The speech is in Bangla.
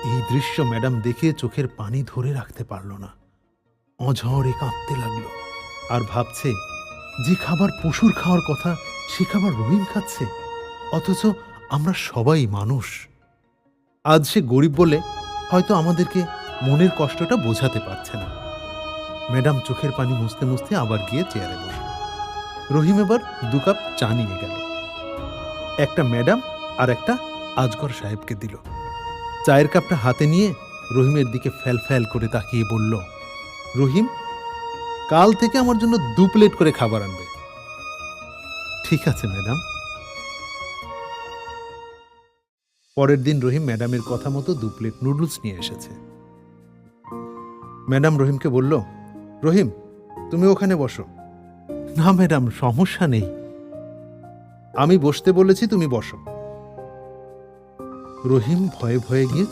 এই দৃশ্য ম্যাডাম দেখে চোখের পানি ধরে রাখতে পারল না। অঝরে কাঁদতে লাগলো আর ভাবছে, যে খাবার পশুর খাওয়ার কথা সে খাবার রহিম খাচ্ছে, অথচ আমরা সবাই মানুষ। আজ সে গরিব বলে হয়তো আমাদেরকে মনের কষ্টটা বোঝাতে পারছে না। ম্যাডাম চোখের পানি মুছতে মুছতে আবার গিয়ে চেয়ারে বসল। রহিম এবার 2 কাপ চা নিয়ে গেল, একটা ম্যাডাম আর একটা আজগর সাহেবকে দিল। চায়ের কাপটা হাতে নিয়ে রহিমের দিকে ফ্যাল ফ্যাল করে তাকিয়ে বলল, রহিম, কাল থেকে আমার জন্য 2 প্লেট করে খাবার আনবে। ঠিক আছে ম্যাডাম। পরের দিন রহিম ম্যাডামের কথা মতো 2 প্লেট নুডলস নিয়ে এসেছে। ম্যাডাম রহিমকে বলল, রহিম, তুমি ওখানে বসো। না ম্যাডাম, সমস্যা নেই, আমি বসতে বলেছি, তুমি বসো। রহিম ভয়ে ভয়ে গিয়ে